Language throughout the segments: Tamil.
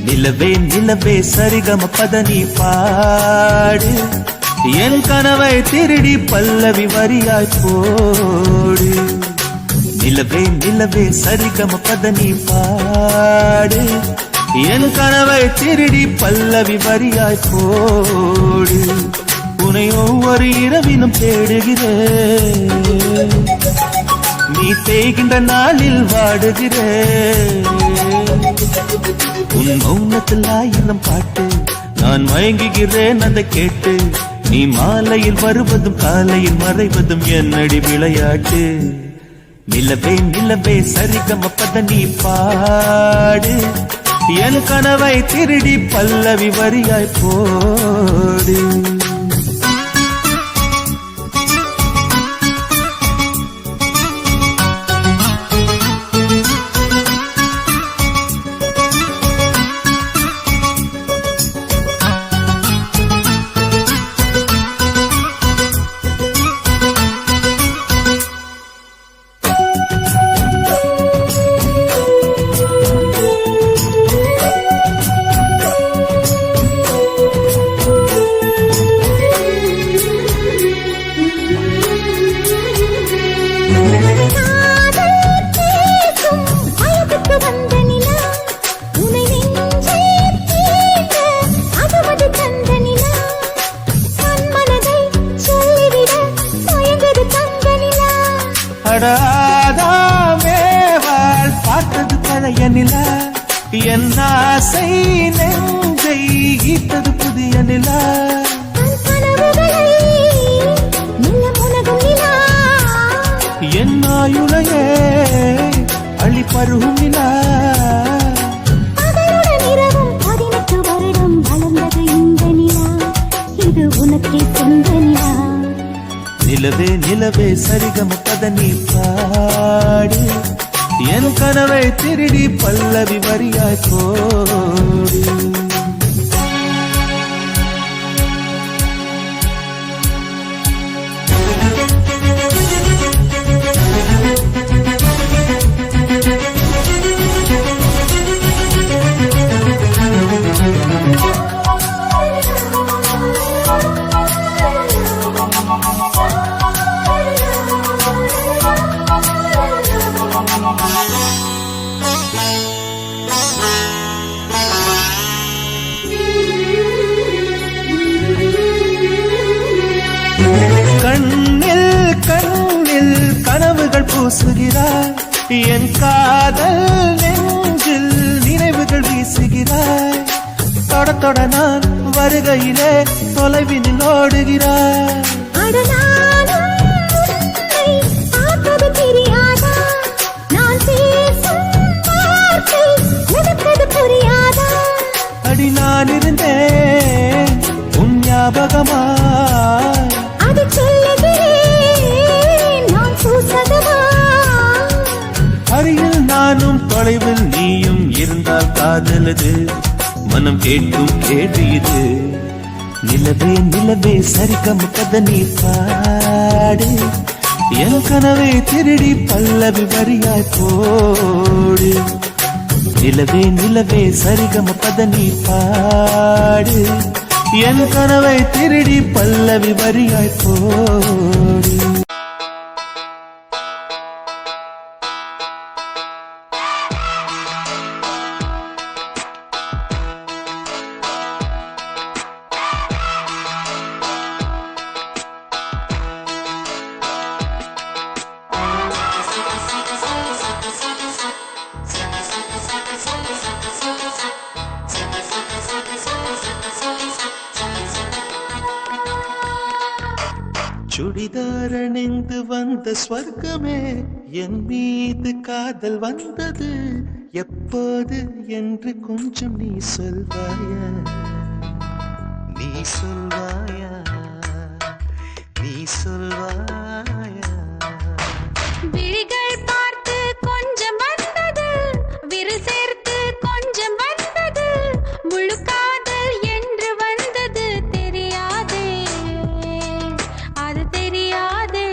நிலவே நிலவே சரிகம பதனி பாடு என் கனவை திருடி பல்லவி வரியாய் போடு. நிலவே நிலவே சரிகம பதனி பாடு என் கனவை திருடி பல்லவி வரியாய் போடு. உன்னை ஒவ்வொரு இரவிலும் தேடுகிறேன், நீ தேய்கின்ற நாளில் வாடுகிறேன். உன் மௌனத்தில் ஆயிரம் பாட்டு நான் மயங்குகிறேன் அதை கேட்டு. நீ மாலையில் வருவதும் காலையில் மறைவதும் என்னடி விளையாட்டு. நிலவே நிலவே சரிகம பதனி பாடு என் கனவை திருடி பல்லவி வரியாய் போடு. அடாதாமேவாள் பார்த்தது பழைய நிலா, என் ஆசை நெஞ்சை ஈட்டது புதிய நிலா. என் ஆயுளையே அழி பருகும் நிலா. நிலவே நிலவே சரிகம பதனி பாடு என் கனவை திருடி பல்லவி வரியாய் போடு. கண்ணில் கண்ணில் கனவுகள் பூசுகிறாய், என் காதல் நெஞ்சில் நினைவுகள் வீசுகிறாய். தொட தொட நான் வருகையிலே தொலைவினில் ஓடுகிறாய். அடி நான் இருந்தேன் உன் ஞாபகமாய், அருகில் நானும் தொலைவில் நீயும் இருந்தால் காதலது மனம் கேட்கும் கேள்வி இது. நிலவே நிலவே சரிகம பதனி பாடு என் கனவை திருடி பல்லவி வரியாய் போடு. நிலவே நிலவே சரிகம பதனி பாடு என் கனவை திருடி பல்லவி வரியாய் போடு. சுடிதார் அணிந்து வந்த ஸ்வர்க்கமே என் மீது காதல் வந்தது எப்போது என்று கொஞ்சம் நீ சொல்வாயா, நீ சொல்வாயா, நீ சொல்வாயா. விழிகள் பார்த்து கொஞ்சம் வந்தது, விரு சேர்த்து கொஞ்சம் வந்தது, முழு காதல் என்று வந்தது தெரியாதே, அது தெரியாதே,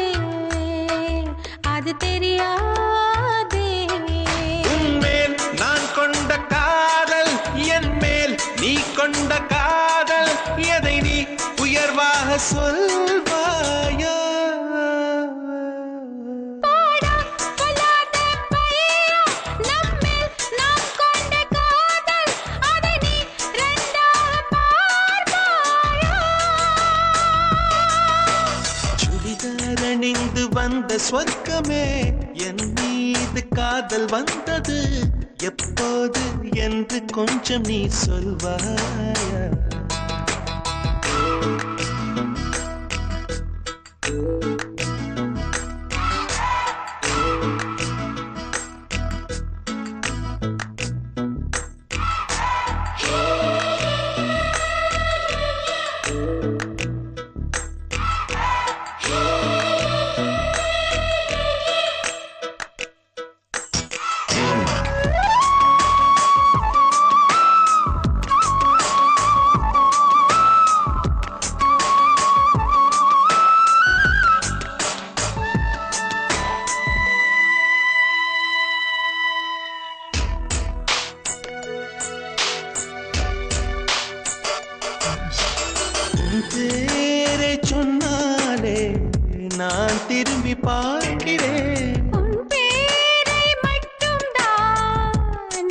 தரணிந்து வந்த சொர்க்கமே என் மீது காதல் வந்தது எப்போது என்று கொஞ்சம் நீ சொல்வாயா? பேரை சொன்னாலே நான் திரும்பி பார்க்கிறேன். உன் பேரை மட்டும்தான்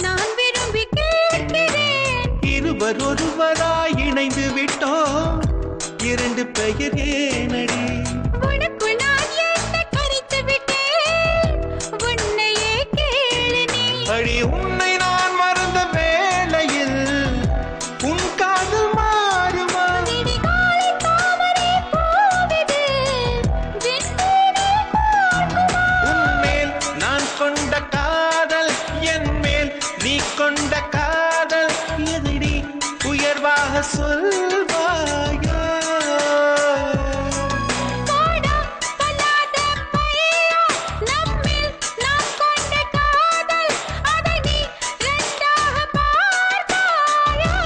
நான் விரும்பி கேட்கிறேன். இருவர் ஒருவராய் இணைந்து விட்டோம், இரண்டு பெயர் ஏனடி? உனக்கு நான் என்னை கரைத்து விட்டேன், உன்னையே கேளு நீ. அடி உன்னை நான் மறந்த வேளையில் உன் காதல் மாறுமா? விடிகாலை தாமரை பூவிது, விண்மீனை பார்க்குமா? உன்மேல் நான் கொண்ட காதல், என் மேல் நீ கொண்ட காதல், எதிரி உயர்வாக சொல்வாயா? போடா பொல்லாத பையா, நம்மில் நாம் கொண்ட காதல், அதை நீ இரண்டாக பார்த்தாயா?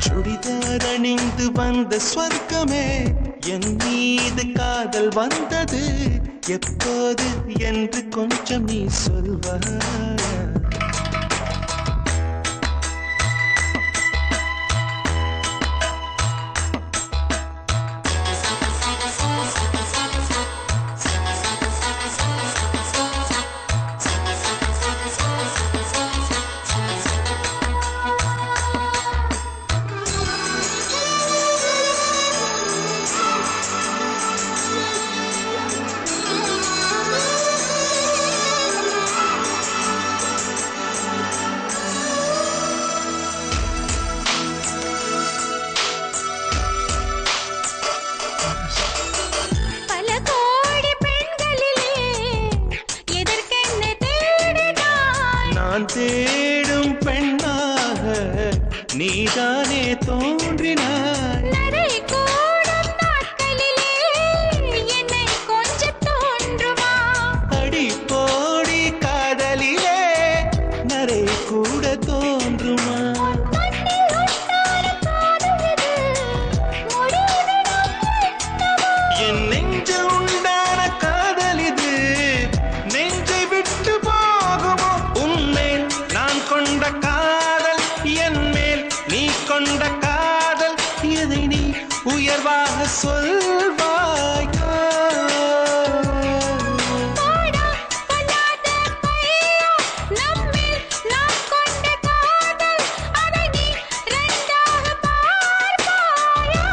சுடிதார் அணிந்து வந்த சொர்க்கமே என் மீது காதல் வந்தது எப்போது என்று கொஞ்சம் நீ சொல்வாயா? பல கோடி பெண்களிலே எதற்கென்ன தேடினாய்? நான் தேடும் பெண்ணாக நீதானே தோன்றினாய். நரை கூடும் நாட்களிலே என்னை கொஞ்சம் தோன்றுமா? அடி போடி காதலிலே நரை கூட தோன்றுமா? கண்ணில் உண்டான காதல் இது, முடிவிடம் என்னவோ? என் நெஞ்சில் உண்டான காதல் இது நெஞ்சை விட்டு போகுமோ? உன்மேல் நான் கொண்ட காதல், என் மேல் நீ கொண்ட காதல், எதை நீ உயர்வாக சொல்வாயா? போடா பொல்லாத பையா, நம்மில் நாம் கொண்ட காதல், அதை நீ இரண்டாக பார்ப்பாயா?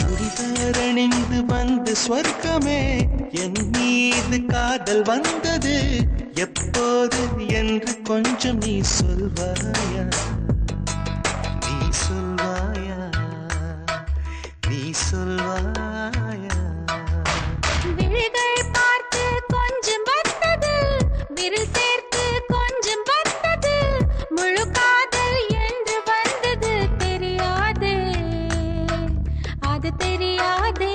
சுடிதார் அணிந்து வந்த சொர்க்கமே என் மீது காதல் வந்தது எப்போது என்று கொஞ்சம் நீ சொல்வாயா? நீ சொல்வாயா? நீ சொல்வாயா? விழிகள் பார்த்து கொஞ்சம் வந்தது, விரல் சேர்த்து கொஞ்சம் வந்தது, முழு காதல் என்று வந்தது தெரியாதே, அது தெரியாதே,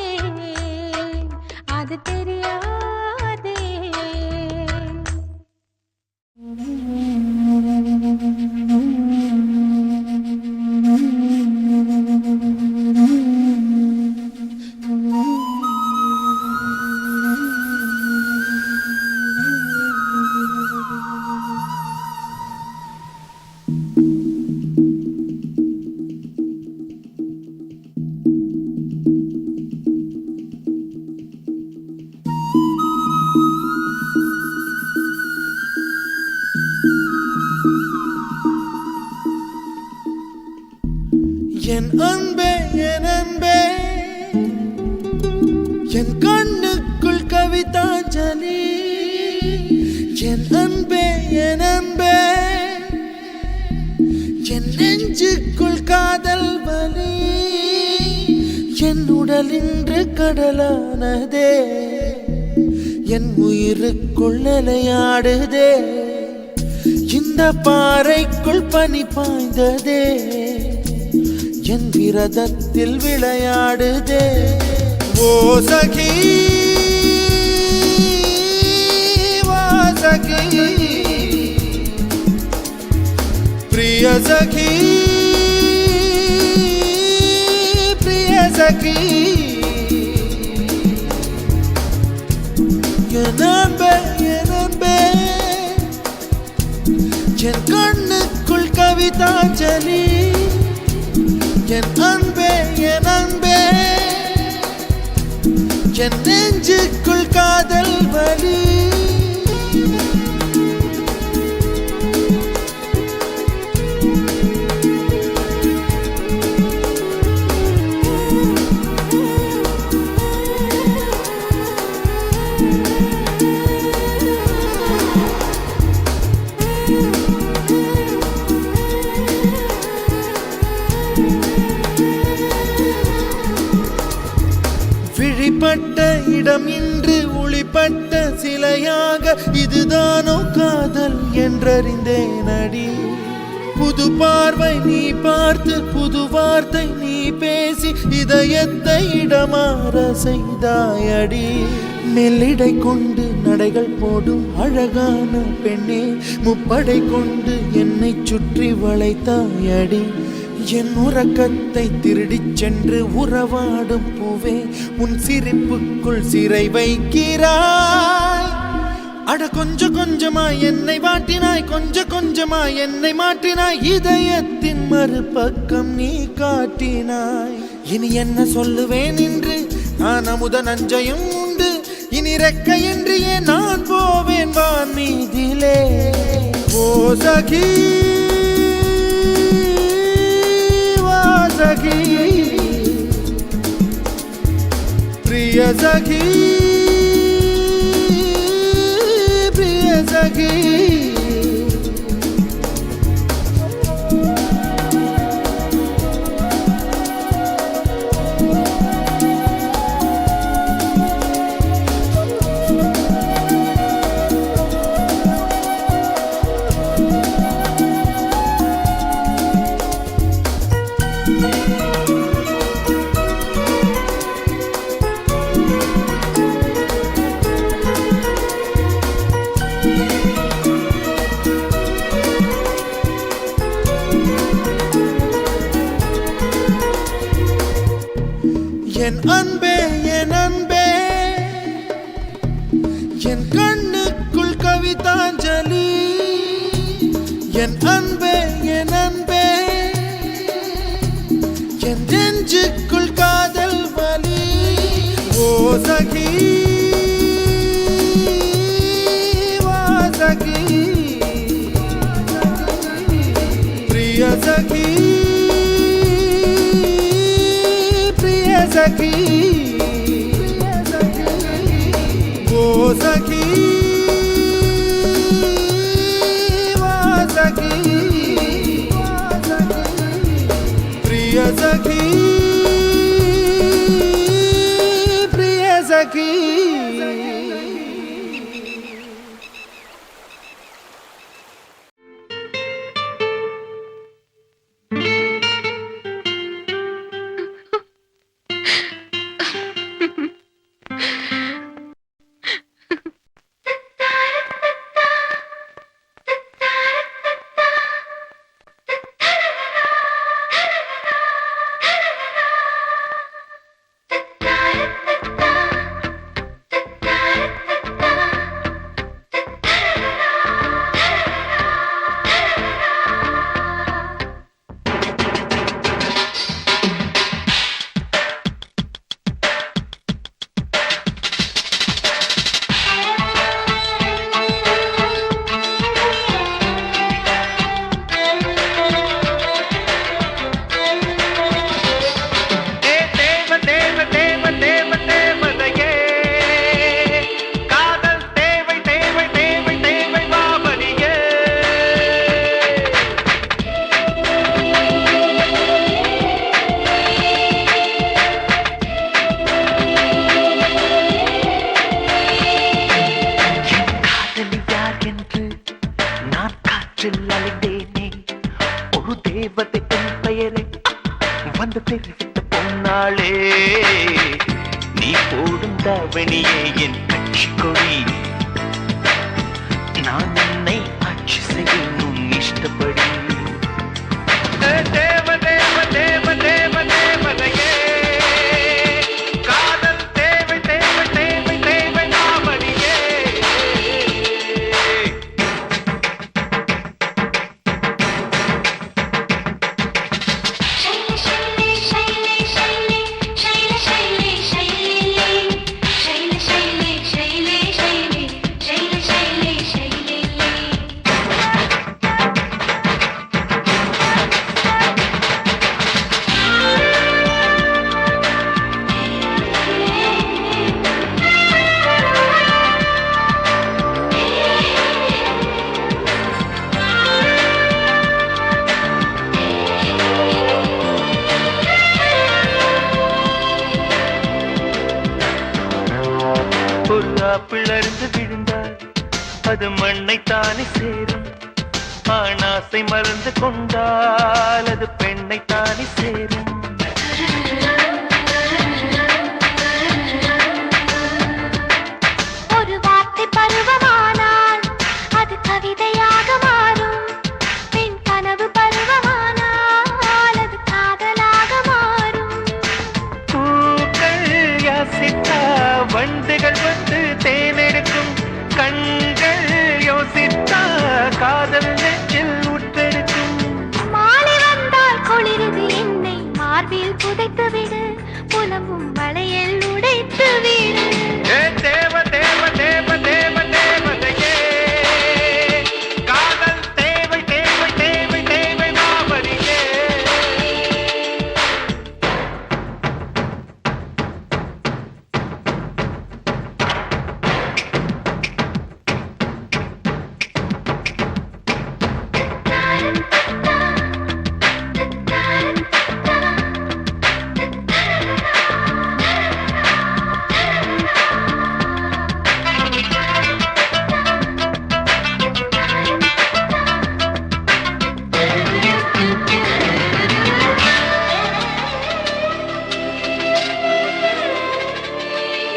அது தெரியாதே. என் கண்ணுக்குள் கவிதாஞ்சலி என் அன்பே என் அன்பே என் நெஞ்சுக்குள் காதல் வலி என் உடல் இன்று கடலானதே என் உயிருக்குள் நிலையாடுதே இந்த பாறைக்குள் பனி பாய்ந்ததே என் விரதத்தில் விளையாடுதே ஓ சகி சகி பிரிய சகி பிரிய சகி என் அன்பே என் அன்பே என் கண்ணுக்குள் கவிதாஞ்சலி என் அன்பே என் அன்பே என் நெஞ்சுக்குள் காதல் வலி விழிப்பட்ட இடம் இன்று ஒளிப்பட்ட சிலையாக இதுதானோ காதல் என்றறிந்தேன் அடி புது பார்வை நீ பார்த்து புது வார்த்தை நீ பேசி இதயத்தை இடமாற செய்தாயடி மெல்லிடை கொண்டு நடைகள் போடும் அழகான பெண்ணே முப்படை கொண்டு என்னை சுற்றி வளைத்தாயடி என் உறக்கத்தை திருடிச் சென்று உறவாடும் பூவே உன் சிரிப்புக்குள் சிறை வைக்கிறாய் அட கொஞ்சம் கொஞ்சமாய் என்னை வாட்டினாய் கொஞ்சம் கொஞ்சமாய் என்னை மாற்றினாய் இதயத்தின் மறுபக்கம் நீ காட்டினாய் இனி என்ன சொல்லுவேன் என்று நான் அமுத நஞ்சையும் உண்டு இனி ரெக்கையின்றியே நான் போவேன் வான் மீதிலே ஓ சகி சகி பிரிய சகி பிரிய சகி என் அன்பே என் அன்பே என் கண்ணுக்குள் கவிதாஞ்சலி என் அன்பே என் அன்பே என் நெஞ்சுக்குள் காதல் வலி ஓ சகி சகி பிரிய சகி सखी वो सखी सखी प्रिय सखी प्रिय सखी நாளே நீ போடும் தாவணியே என் கட்சி கொடி நான் உன்னை ஆட்சி செய்யும் உன் இஷ்டப்படி தேவ தேவ தேவ தேவ தேவதையே காதல் தேவை தேவை தேவை தேவை நாமடியே ஒரு ஆப்பிளர்ந்து விழுந்தால் அது மண்ணைத்தானே சேரும் ஆணாசை மறந்து கொண்டால் அது பெண்ணைத்தானே சேரும் ஒரு வார்த்தை பருவமானால் அது கவிதையாக மாறும் பெண் கனவு பருவமானால் அது காதலாக மாறும் பூக்கள் யாசித்தா வண்டுகள் வந்து தேனெடுக்கும் கண்கள் யோசித்தா காதல் நெஞ்சில் உற்றெடுக்கும் மாலை வந்தால் குளிருது என்னை மார்பில் புதைத்து விடு புலம்பும் வளையல் உடைத்து விடு தேவ தேவ தேவ தேவ தேவதையே காதல் தேவை தேவை தேவை தேவை மாமரியே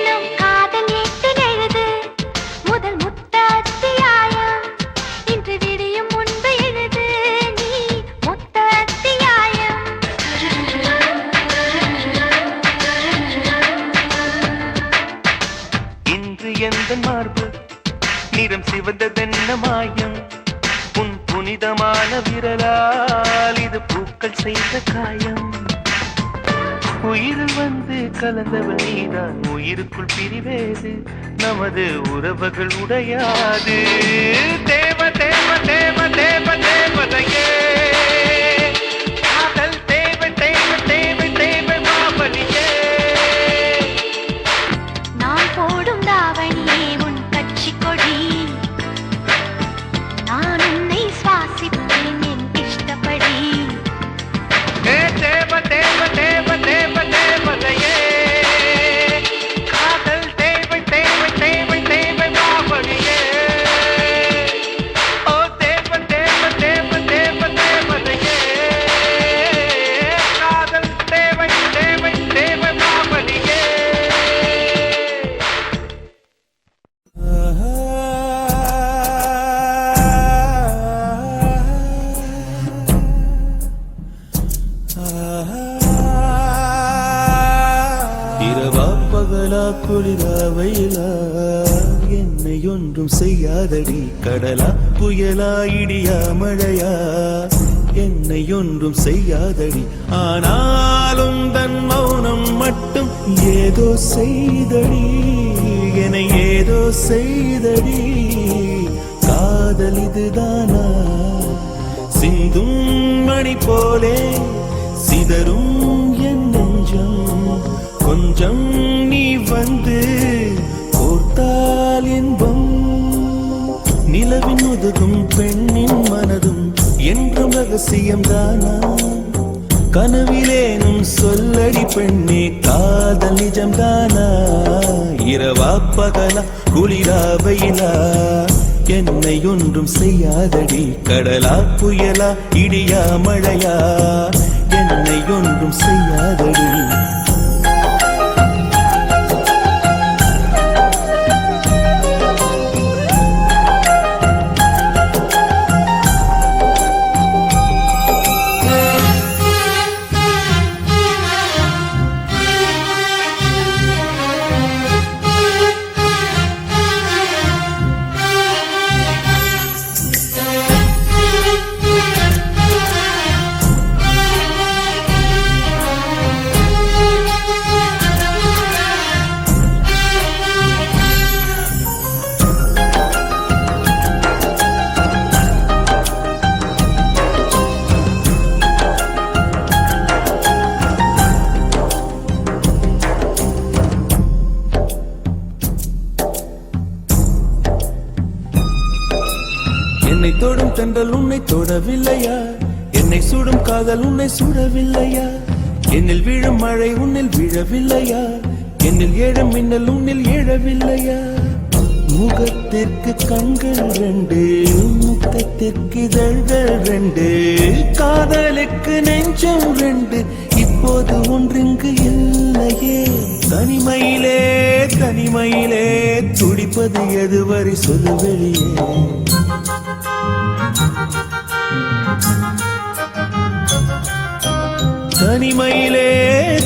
நம் காதல் ஏட்டில் எழுது முதல் முத்த அத்தியாயம் இன்று விடியும் முன்பு எழுது நீ மொத்த அத்தியாயம் இன்று எந்த மார்பு நிறம் சிவந்ததென்ன மாயம் உன் புனிதமான விரலால் இது பூக்கள் செய்த காயம் உயிரில் வந்து கலந்தவள் நீதான் உயிருக்குள் பிரிவேது நமது உறவுகள் உடையாது தேவ தேவ தேவ தேவ தேவதையே காதல் தேவை தேவை தேவை தேவை மாமலியே நான் போடும் தாவணியே உன் கட்சி கொடி நான் உன்னை சுவாசிப்பேன் என் இஷ்டப்படி தேவ தேவ தேவ தேவ தேவதையே காதல் தேவை தேவை தேவை தேவை மாமலியே ஓ தேவ தேவ தேவ தேவ தேவதையே காதல் தேவை தேவை தேவை மாமலியே இரவா பகலா குளிரா வெயிலா என்னை ஒன்றும் செய்யாதடி கடலா புயலா இடியா மழையா என்னை ஒன்றும் செய்யாதடி ஆனாலும் தன் மௌனம் மட்டும் ஏதோ செய்தடி என ஏதோ செய்தடி காதல் இதுதானா சிந்தும் மணி போலே சிதறும் என் நெஞ்சம் கொஞ்சம் நீ வந்து கோர்த்தால் இன்பம் நிலவின் உதகும் பெண்ணின் மனதும் என்றும் ரகசியம்தானா கனவிலேனும் சொல்லடி பெண்ணே காதல் நிஜம்தானா இரவா பகலா குளிரா வெயிலா என்னை ஒன்றும் செய்யாதடி கடலா புயலா இடியா மழையா என்னை ஒன்றும் செய்யாதடி என்னை தொடும் தென்றல் உன்னை தொடவில்லையா? என்னை சுடும் காதல் உன்னை சுடவில்லையா? என்னில் விழும் மழை உன்னில் விழவில்லையா? என்னில் ஏழும் மின்னல் உன்னில் எழவில்லையா? முகத்திற்கு கண்கள் ரெண்டு, முத்தத்திற்கு இதழ்கள் ரெண்டு, காதலுக்கு நெஞ்சம் ரெண்டு, இப்போது ஒன்றிங்கு இல்லையே. தனிமையிலே தனிமையிலே துடிப்பது எதுவரை சொல்லு வெளியே. தனிமையிலே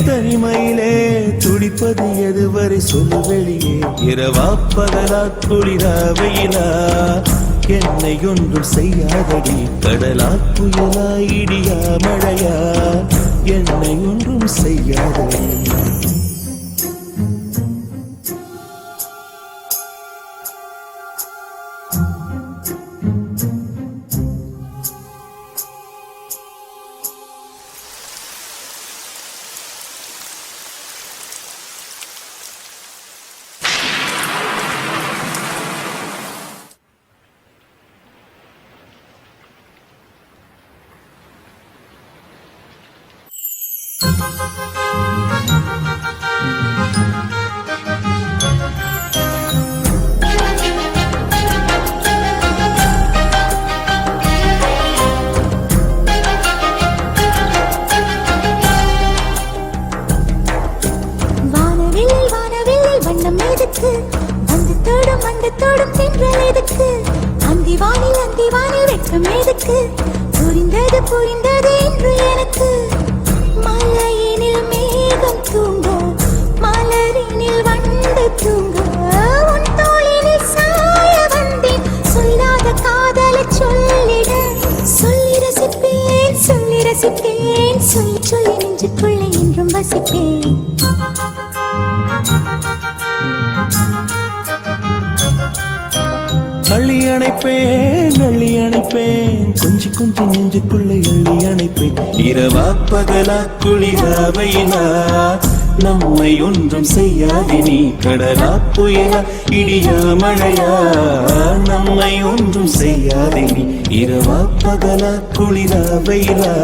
தனிமையிலே துடிப்பது எதுவரை சொல்லு வெளியே. இரவா பகலா குளிரா வெயிலா என்னை ஒன்றும் செய்யாதடி. கடலா புயலா இடியா மழையா என்னை ஒன்றும் செய்யாதடி. வந்து தொடும் தென்றல் எதுக்கு? அந்திவானில் வெட்கம் எதுக்கு? புரிந்தது புரிந்தது என்று எனக்கு. மலையினில் மேகம் தூங்க, மலரினில் வண்டு தூங்க, உன் தோளினில் சாய வந்தேன். சொல்லாத காதலை சொல்லிட, சொல்லி ரசிப்பேன் சொல்லி ரசிப்பேன், சொல்லி சொல்லி நெஞ்சுக்குள்ளே என்றும் வசிப்பேன். அள்ளி அணைப்பேன் கொஞ்சி கொஞ்சி நெஞ்சுக்குள்ளே அள்ளி அணைப்பேன். இரவா பகலா குளிரா வெயிலா நம்மை ஒன்றும் செய்யாது நீ. கடலா புயலா இடியா மழையா நம்மை ஒன்றும் செய்யாது நீ. இரவா பகலா குளிரா வெயிலா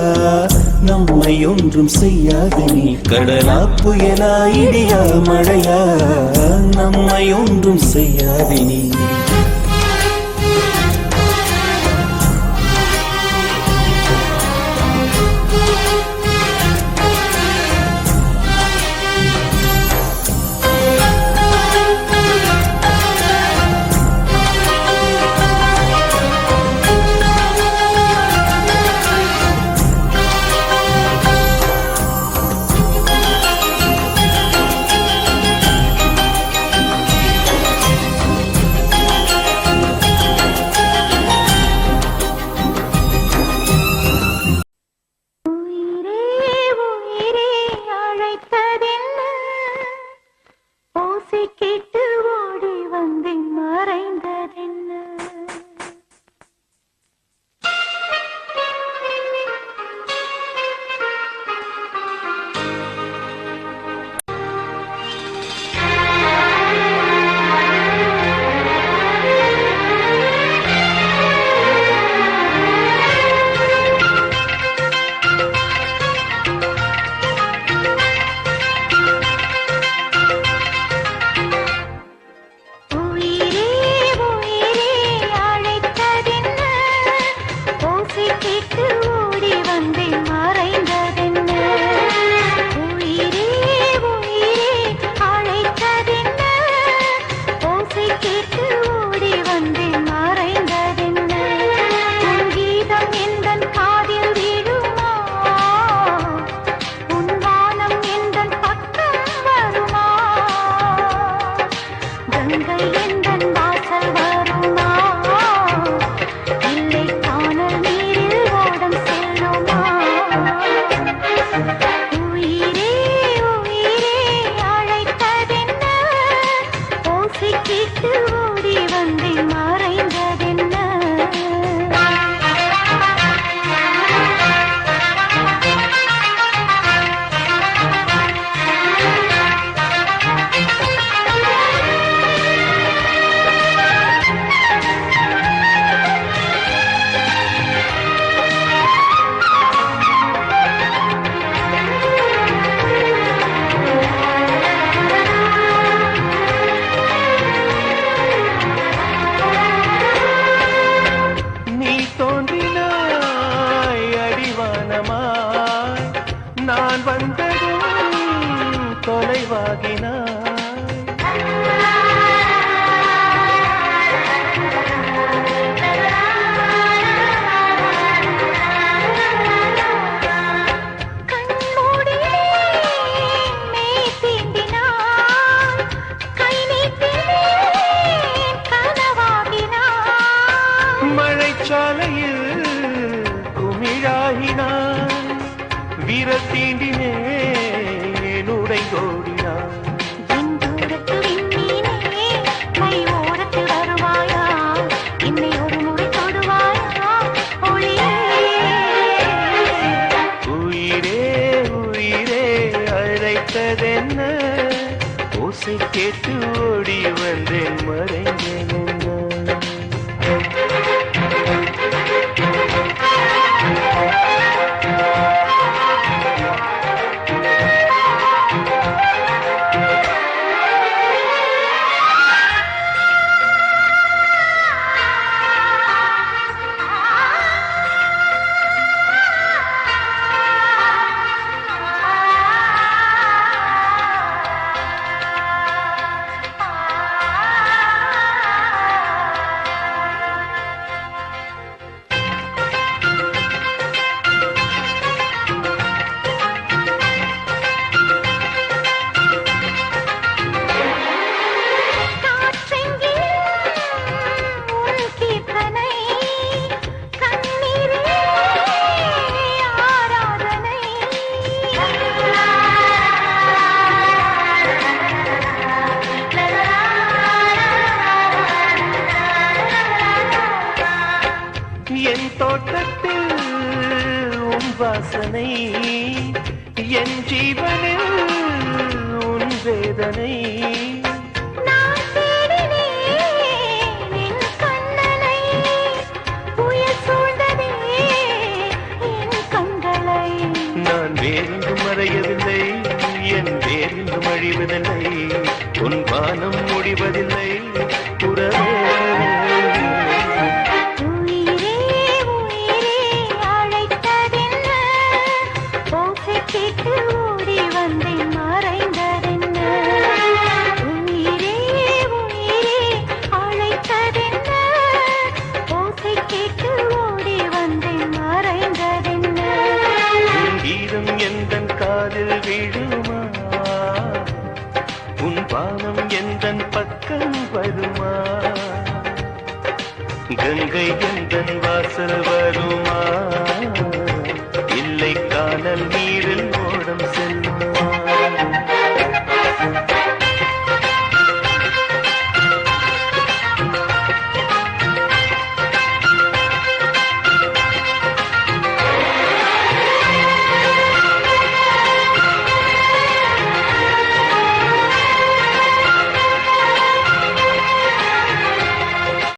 நம்மை ஒன்றும் செய்யாது நீ. கடலா புயலா இடியா மழையா நம்மை ஒன்றும் செய்யாது நீ. தொலைவாகினாய். கண்மூடியே மெய் தீண்டினாய், கை நீட்டினேன் கனவாகினாய். மழைச்சாலையில் குமிழாகினாய், விரல் தீண்டினேன் உடைந்தோடினாய். என் தூரத்து விண்மீனே, கை ஓரத்தில் வருவாயா, என்னை ஒரு முறை தொடுவாயா, ஒளியே. உயிரே உயிரே அழைத்ததென்ன, ஓசை கேட்டு ஓடி வந்தேன் மறைந்தேன் என்ன. என் தோட்டத்தில் உன் வாசனை, என் ஜீவனில் உன் வேதனை. நான் தேடினேன் என் கண்ணனை, புயல் சூழ்ந்ததே என் கண்களை. நான் வேறெங்கும் மறையவில்லை, என் வேறெங்கும் அழிவதில்லை, உன் வானம் முடிவதில்லை, புறவே